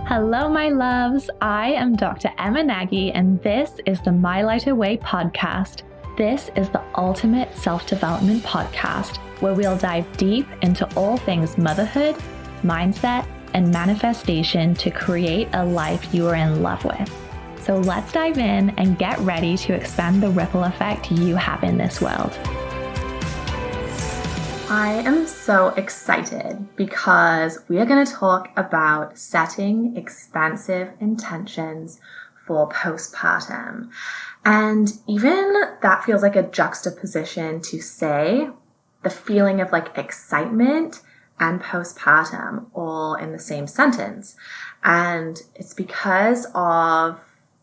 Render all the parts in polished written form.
Hello, my loves. I am Dr. Emma Nagy, and this is the My Lighter Way podcast. This is the ultimate self-development podcast where we'll dive deep into all things motherhood, mindset, and manifestation to create a life you are in love with. So let's dive in and get ready to expand the ripple effect you have in this world. I am so excited because we are going to talk about setting expansive intentions for postpartum. And even that feels like a juxtaposition to say the feeling of like excitement and postpartum all in the same sentence. And it's because of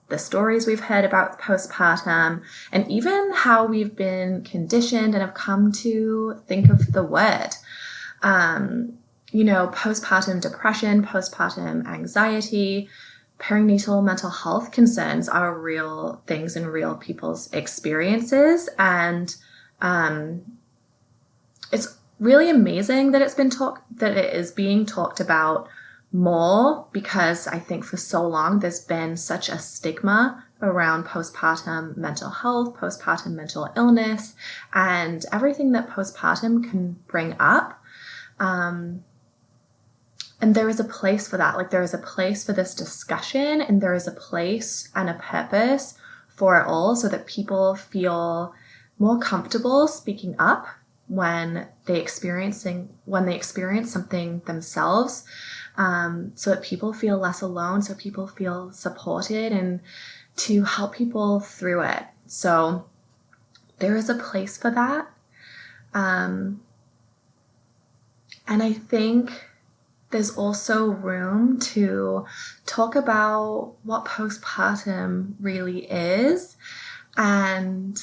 the stories we've heard about postpartum, and even how we've been conditioned and have come to think of the word. Postpartum depression, postpartum anxiety, perinatal mental health concerns are real things in real people's experiences. And it's really amazing that it is being talked about more, because I think for so long there's been such a stigma around postpartum mental health, postpartum mental illness, and everything that postpartum can bring up. And there is a place for that. Like, there is a place for this discussion, and there is a place and a purpose for it all, so that people feel more comfortable speaking up when they experience something themselves. So that people feel less alone, so people feel supported, and to help people through it. So there is a place for that. And I think there's also room to talk about what postpartum really is. And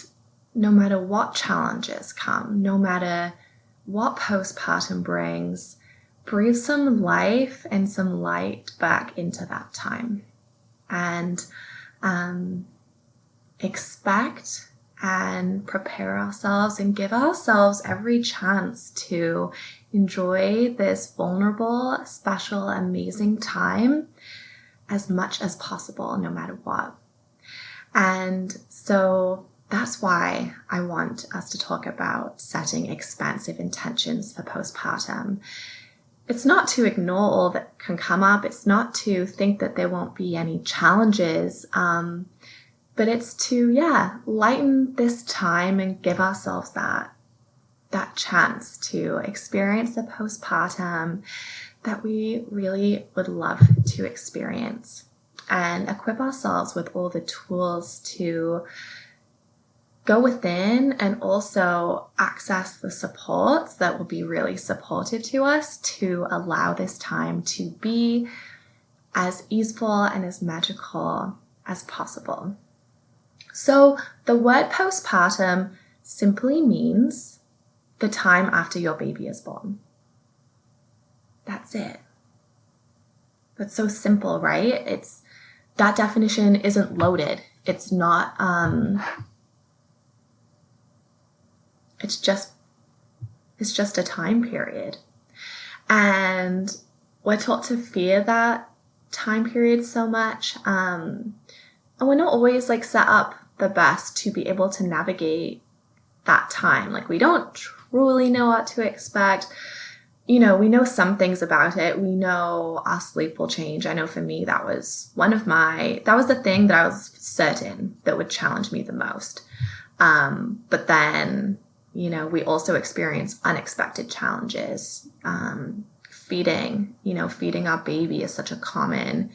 no matter what challenges come, no matter what postpartum brings, breathe some life and some light back into that time, and expect and prepare ourselves and give ourselves every chance to enjoy this vulnerable, special, amazing time as much as possible, no matter what. And so that's why I want us to talk about setting expansive intentions for postpartum. It's not to ignore all that can come up. It's not to think that there won't be any challenges. But it's to, lighten this time and give ourselves that chance to experience the postpartum that we really would love to experience, and equip ourselves with all the tools to go within and also access the supports that will be really supportive to us to allow this time to be as easeful and as magical as possible. So the word postpartum simply means the time after your baby is born. That's it. That's so simple, right? That definition isn't loaded. It's not, It's just a time period. And we're taught to fear that time period so much. And we're not always set up the best to be able to navigate that time. We don't truly know what to expect. We know some things about it. We know our sleep will change. I know for me, that was the thing that I was certain that would challenge me the most. But then, we also experience unexpected challenges. Feeding our baby is such a common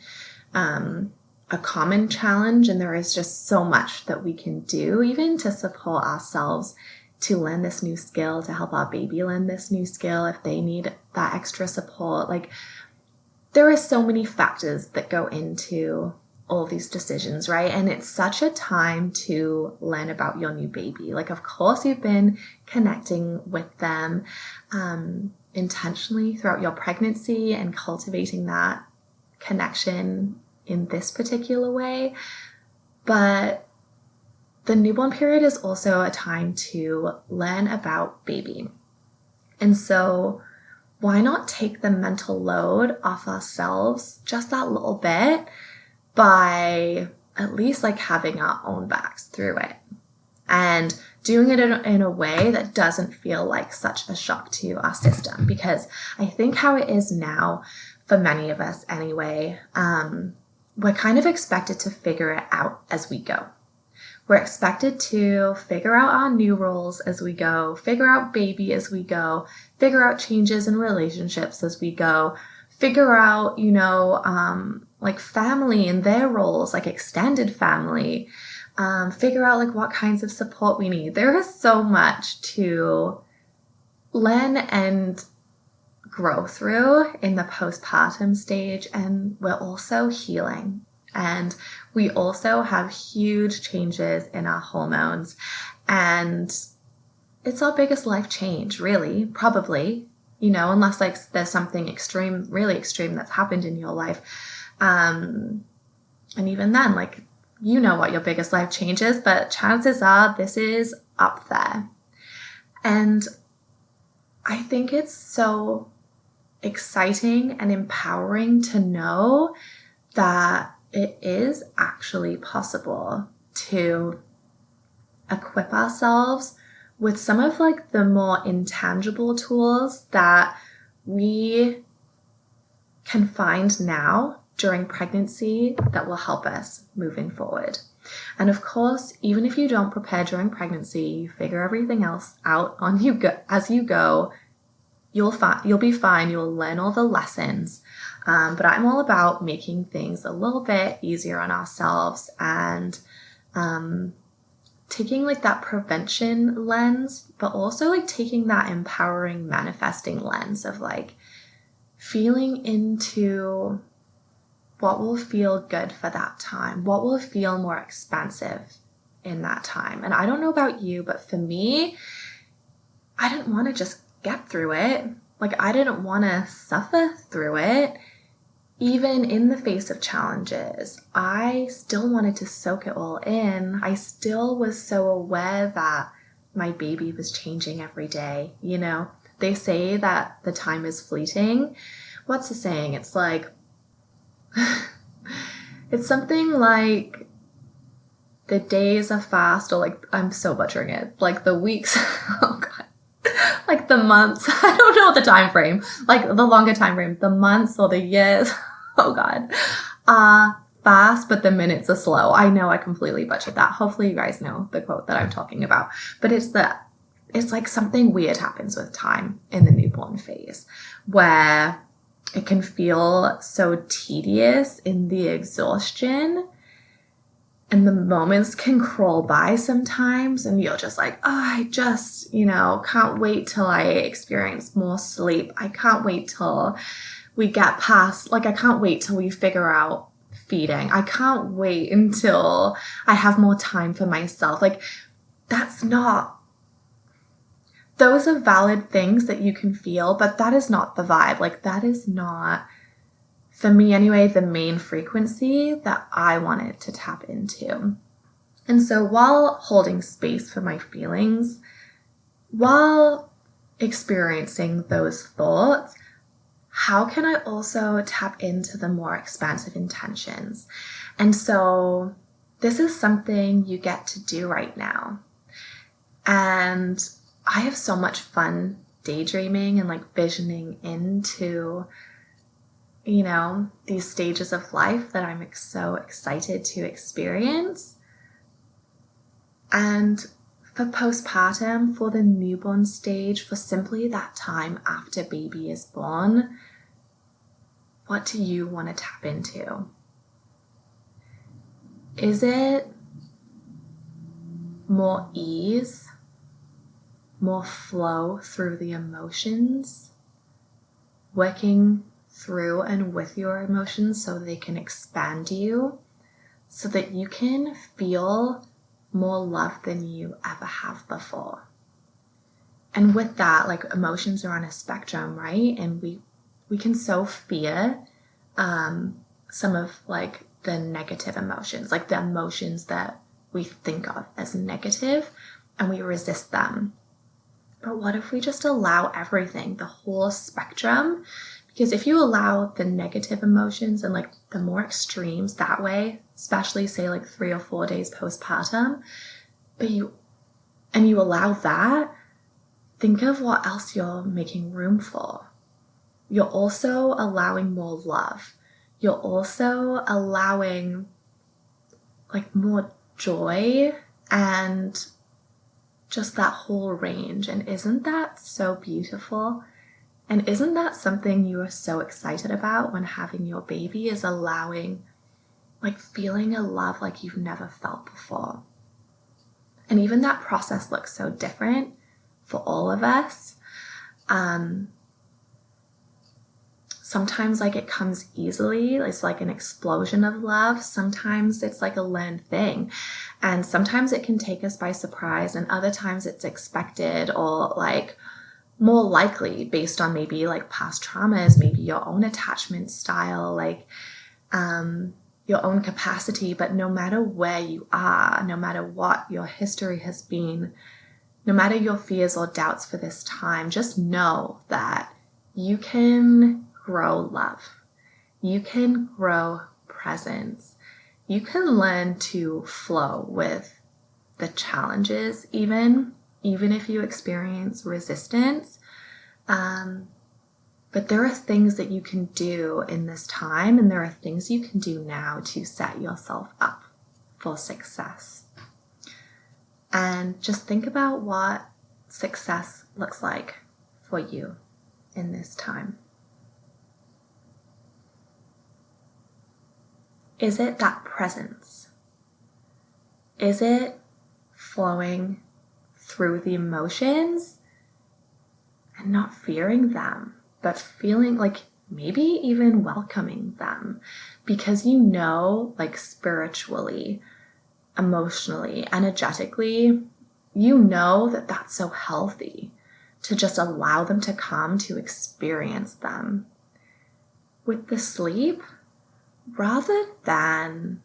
challenge, and there is just so much that we can do, even to support ourselves to learn this new skill, to help our baby learn this new skill if they need that extra support. There are so many factors that go into all these decisions, right? And it's such a time to learn about your new baby. Of course, you've been connecting with them intentionally throughout your pregnancy and cultivating that connection in this particular way. But the newborn period is also a time to learn about baby. And so why not take the mental load off ourselves just that little bit by at least like having our own backs through it and doing it in a way that doesn't feel like such a shock to our system. Because I think how it is now, for many of us anyway, we're kind of expected to figure it out as we go. We're expected to figure out our new roles as we go, figure out baby as we go, figure out changes in relationships as we go, figure out, like family and their roles, like extended family, figure out like what kinds of support we need. There is so much to learn and grow through in the postpartum stage, and we're also healing. And we also have huge changes in our hormones, and it's our biggest life change, really, probably, unless like there's something extreme, really extreme that's happened in your life. And even then, like, what your biggest life change is, but chances are this is up there. And I think it's so exciting and empowering to know that it is actually possible to equip ourselves with some of like the more intangible tools that we can find now during pregnancy that will help us moving forward. And of course, even if you don't prepare during pregnancy, you figure everything else out as you go, you'll be fine. You'll learn all the lessons. But I'm all about making things a little bit easier on ourselves and taking like that prevention lens, but also like taking that empowering manifesting lens of like feeling into what will feel good for that time, what will feel more expansive in that time. And I don't know about you, but for me, I didn't want to just get through it. Like, I didn't want to suffer through it. Even in the face of challenges, I still wanted to soak it all in. I still was so aware that my baby was changing every day. They say that the time is fleeting. What's the saying? It's like, it's something like the days are fast, or like, I'm so butchering it, like the weeks, oh God, like the months, I don't know the time frame, like the longer time frame, the months or the years, oh God, fast, but the minutes are slow. I know I completely butchered that. Hopefully you guys know the quote that I'm talking about, but it's like something weird happens with time in the newborn phase where it can feel so tedious in the exhaustion, and the moments can crawl by sometimes, and you're just like, oh, I just, can't wait till I experience more sleep. I can't wait till we get past, like, I can't wait till we figure out feeding. I can't wait until I have more time for myself. Like, those are valid things that you can feel, but that is not the vibe. Like, that is not, for me anyway, the main frequency that I wanted to tap into. And so while holding space for my feelings, while experiencing those thoughts, how can I also tap into the more expansive intentions? And so this is something you get to do right now. And I have so much fun daydreaming and like visioning into, these stages of life that I'm so excited to experience. And for postpartum, for the newborn stage, for simply that time after baby is born, what do you want to tap into? Is it more ease, more flow through the emotions, working through and with your emotions so they can expand you, so that you can feel more love than you ever have before? And with that, like, emotions are on a spectrum, right? And we can so fear some of like the negative emotions, like the emotions that we think of as negative, and we resist them. But what if we just allow everything, the whole spectrum? Because if you allow the negative emotions and like the more extremes that way, especially say like 3 or 4 days postpartum, you allow that, think of what else you're making room for. You're also allowing more love. You're also allowing like more joy and just that whole range. And isn't that so beautiful? And isn't that something you are so excited about when having your baby, is allowing, like feeling a love like you've never felt before? And even that process looks so different for all of us. Sometimes like it comes easily. It's like an explosion of love. Sometimes it's like a learned thing. And sometimes it can take us by surprise, and other times it's expected or like more likely based on maybe like past traumas, maybe your own attachment style, like your own capacity. But no matter where you are, no matter what your history has been, no matter your fears or doubts for this time, just know that you can grow love. You can grow presence. You can learn to flow with the challenges, even if you experience resistance. But there are things that you can do in this time, and there are things you can do now to set yourself up for success. And just think about what success looks like for you in this time. Is it that presence? Is it flowing through the emotions and not fearing them, but feeling like maybe even welcoming them? Because you know, like spiritually, emotionally, energetically, you know that that's so healthy to just allow them to come, to experience them. With the sleep, rather than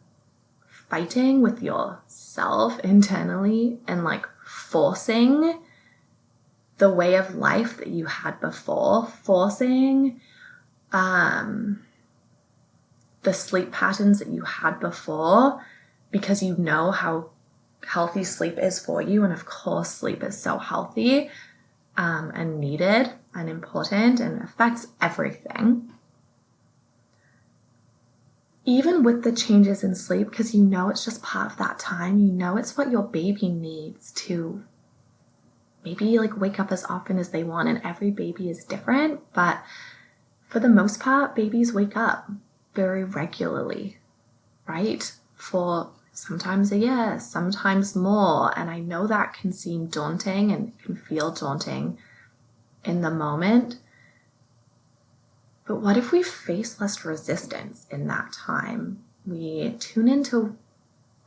fighting with yourself internally and like forcing the way of life that you had before, forcing the sleep patterns that you had before, because you know how healthy sleep is for you. And of course, sleep is so healthy and needed and important and affects everything. Even with the changes in sleep, because you know it's just part of that time, you know it's what your baby needs to maybe like wake up as often as they want, and every baby is different, but for the most part, babies wake up very regularly, right? For sometimes a year, sometimes more. And I know that can seem daunting and can feel daunting in the moment. But what if we face less resistance in that time? We tune into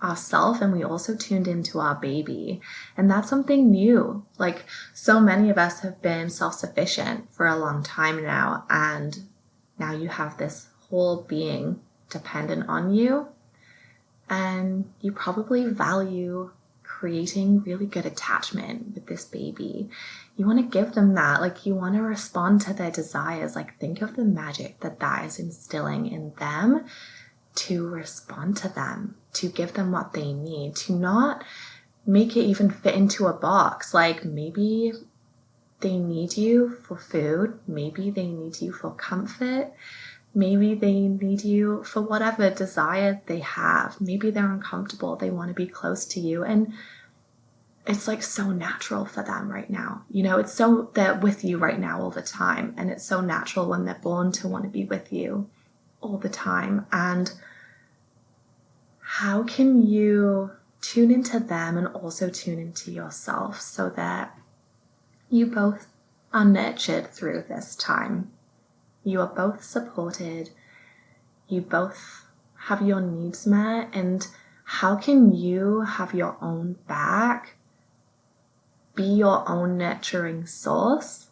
ourselves, and we also tuned into our baby. And that's something new. Like, so many of us have been self-sufficient for a long time now, and now you have this whole being dependent on you, and you probably value creating really good attachment with this baby. You want to give them that, like you want to respond to their desires. Like, think of the magic that that is instilling in them, to respond to them, to give them what they need, to not make it even fit into a box. Like, maybe they need you for food, maybe they need you for comfort, maybe they need you for whatever desire they have. Maybe they're uncomfortable, they want to be close to you, and it's like so natural for them right now. You know, it's so, they're with you right now all the time, and it's so natural when they're born to want to be with you all the time. And how can you tune into them and also tune into yourself so that you both are nurtured through this time? You are both supported. You both have your needs met. And how can you have your own back, be your own nurturing source,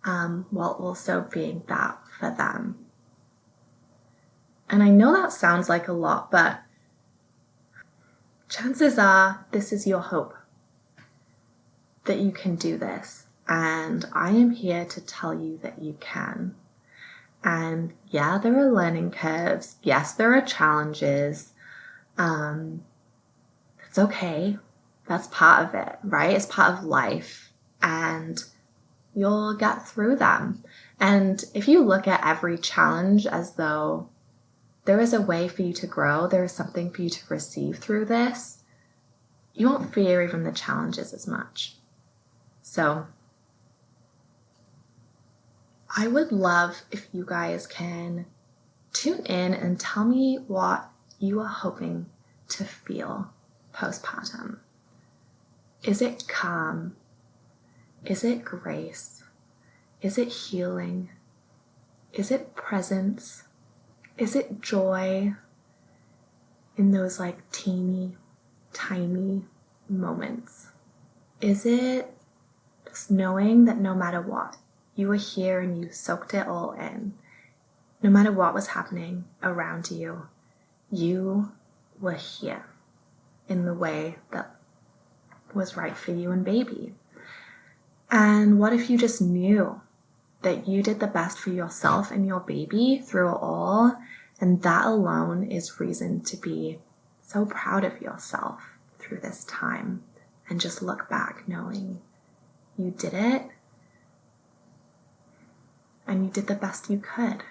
while also being that for them? And I know that sounds like a lot, but chances are this is your hope, that you can do this, And I am here to tell you that you can. And yeah, there are learning curves. Yes, there are challenges. It's okay. That's part of it, right? It's part of life. And you'll get through them. And if you look at every challenge as though there is a way for you to grow, there is something for you to receive through this, you won't fear even the challenges as much. So I would love if you guys can tune in and tell me what you are hoping to feel postpartum. Is it calm? Is it grace? Is it healing? Is it presence? Is it joy in those like teeny, tiny moments? Is it just knowing that no matter what, you were here and you soaked it all in? No matter what was happening around you, you were here in the way that was right for you and baby. And what if you just knew that you did the best for yourself and your baby through it all, and that alone is reason to be so proud of yourself through this time, and just look back knowing you did it and you did the best you could.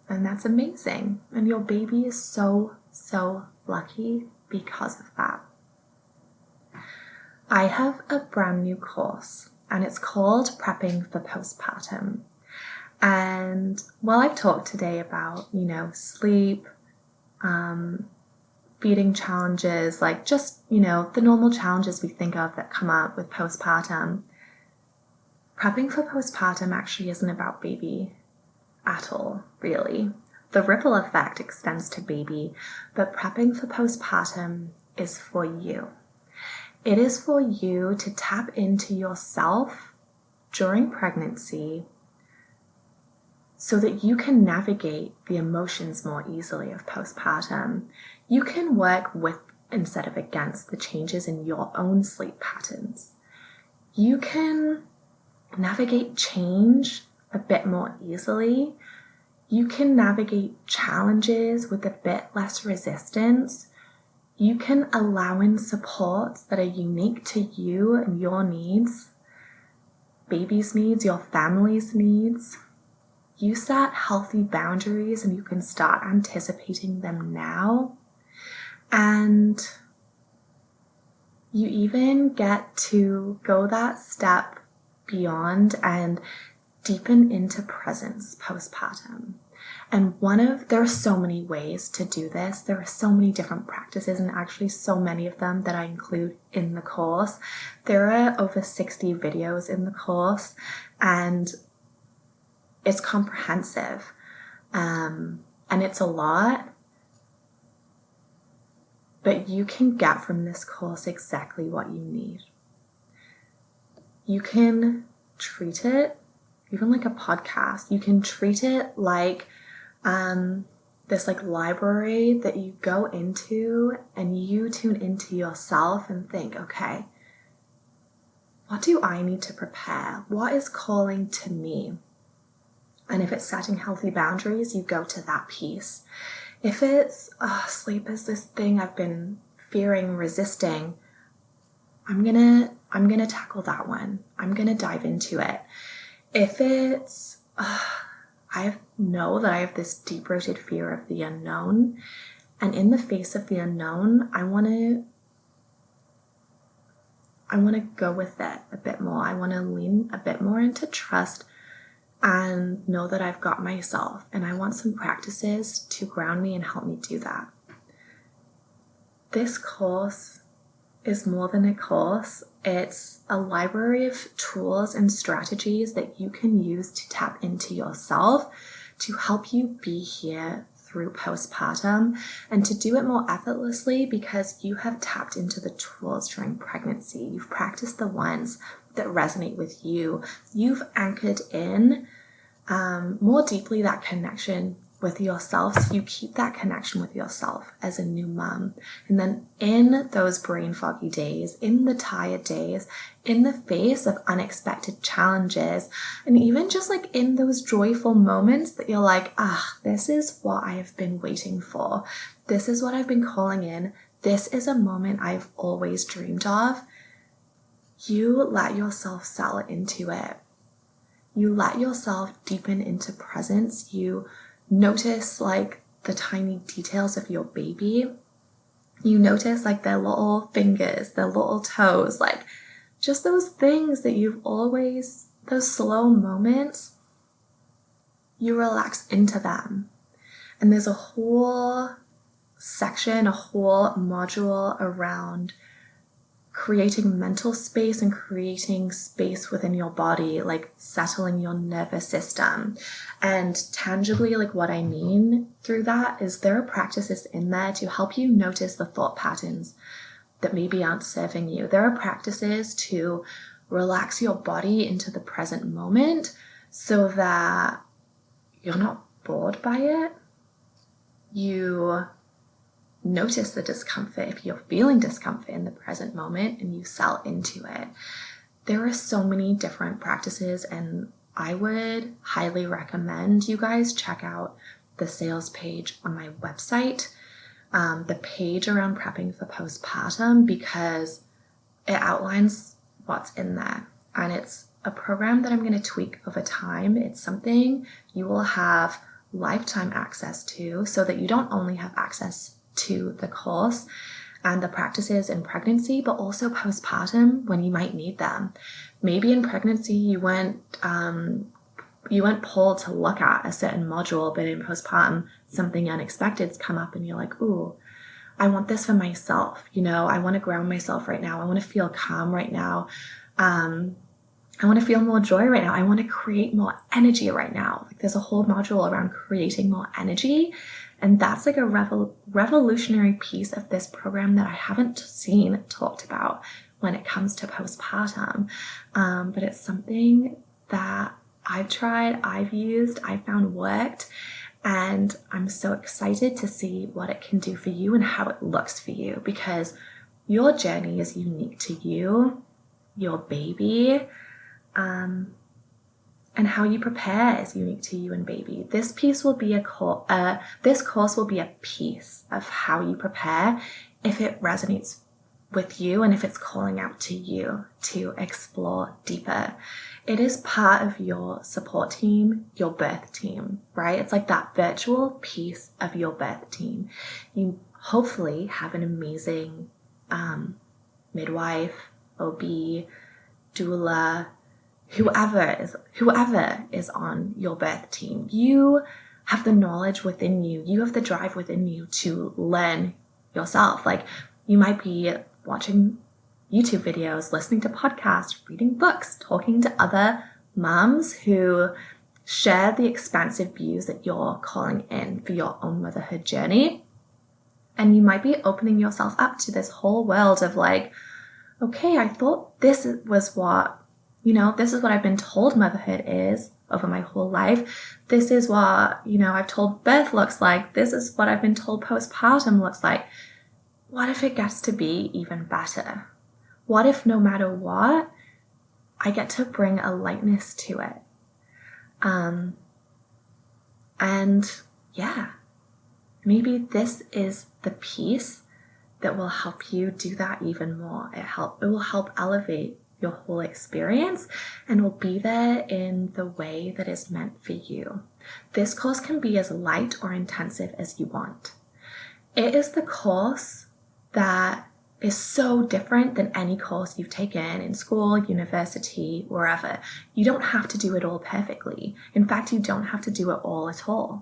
And that's amazing. And your baby is so, so lucky because of that. I have a brand new course and it's called Prepping for Postpartum. And while I've talked today about, sleep, feeding challenges, like just, the normal challenges we think of that come up with postpartum, prepping for postpartum actually isn't about baby at all, really. The ripple effect extends to baby, but prepping for postpartum is for you. It is for you to tap into yourself during pregnancy so that you can navigate the emotions more easily of postpartum. You can work with instead of against the changes in your own sleep patterns. You can navigate change a bit more easily. You can navigate challenges with a bit less resistance. You can allow in supports that are unique to you and your needs, baby's needs, your family's needs. You set healthy boundaries and you can start anticipating them now. And you even get to go that step beyond and deepen into presence postpartum. And there are so many ways to do this. There are so many different practices, and actually so many of them that I include in the course. There are over 60 videos in the course, and it's comprehensive. And it's a lot, but you can get from this course exactly what you need. You can treat it even like a podcast. You can treat it like this like library that you go into and you tune into yourself and think, okay, what do I need to prepare? What is calling to me? And if it's setting healthy boundaries, you go to that piece. If it's, sleep is this thing I've been fearing, resisting, I'm gonna tackle that one. I'm gonna dive into it. If it's, I know that I have this deep-rooted fear of the unknown, and in the face of the unknown, I want to go with it a bit more. I want to lean a bit more into trust and know that I've got myself, and I want some practices to ground me and help me do that. This course is more than a course. It's a library of tools and strategies that you can use to tap into yourself to help you be here through postpartum and to do it more effortlessly because you have tapped into the tools during pregnancy. You've practiced the ones that resonate with you. You've anchored in more deeply that connection with yourself, so you keep that connection with yourself as a new mom. And then in those brain foggy days, in the tired days, in the face of unexpected challenges, and even just like in those joyful moments that you're like, this is what I have been waiting for. This is what I've been calling in. This is a moment I've always dreamed of. You let yourself settle into it. You let yourself deepen into presence. You notice like the tiny details of your baby. You notice like their little fingers, their little toes, like just those things that you've always, those slow moments, you relax into them. And there's a whole section, a whole module around creating mental space and creating space within your body, like settling your nervous system. And tangibly, like what I mean through that is there are practices in there to help you notice the thought patterns that maybe aren't serving you. There are practices to relax your body into the present moment so that you're not bored by it. You notice the discomfort if you're feeling discomfort in the present moment and you settle into it. There are so many different practices, and I would highly recommend you guys check out the sales page on my website, the page around prepping for postpartum, because it outlines what's in there. And it's a program that I'm going to tweak over time. It's something you will have lifetime access to, so that you don't only have access to the course and the practices in pregnancy, but also postpartum when you might need them. Maybe in pregnancy you weren't pulled to look at a certain module, but in postpartum something unexpected's come up and you're like, ooh, I want this for myself. I want to ground myself right now. I want to feel calm right now. I want to feel more joy right now. I want to create more energy right now. Like there's a whole module around creating more energy. And that's like a revolutionary piece of this program that I haven't seen talked about when it comes to postpartum. But it's something that I've tried, I've used, I found worked. And I'm so excited to see what it can do for you and how it looks for you, because your journey is unique to you, your baby, and how you prepare is unique to you and baby. This piece will be this course will be a piece of how you prepare if it resonates with you and if it's calling out to you to explore deeper. It is part of your support team, your birth team, right? It's like that virtual piece of your birth team. You hopefully have an amazing midwife, OB, doula, whoever is on your birth team. You have the knowledge within you. You have the drive within you to learn yourself. Like you might be watching YouTube videos, listening to podcasts, reading books, talking to other moms who share the expansive views that you're calling in for your own motherhood journey. And you might be opening yourself up to this whole world of like, okay, I thought this was what this is what I've been told motherhood is over my whole life. This is what, I've told birth looks like. This is what I've been told postpartum looks like. What if it gets to be even better? What if no matter what, I get to bring a lightness to it? And yeah, maybe this is the piece that will help you do that even more. It will help elevate your whole experience and will be there in the way that is meant for you. This course can be as light or intensive as you want. It is the course that is so different than any course you've taken in school, university, wherever. You don't have to do it all perfectly. In fact, you don't have to do it all at all.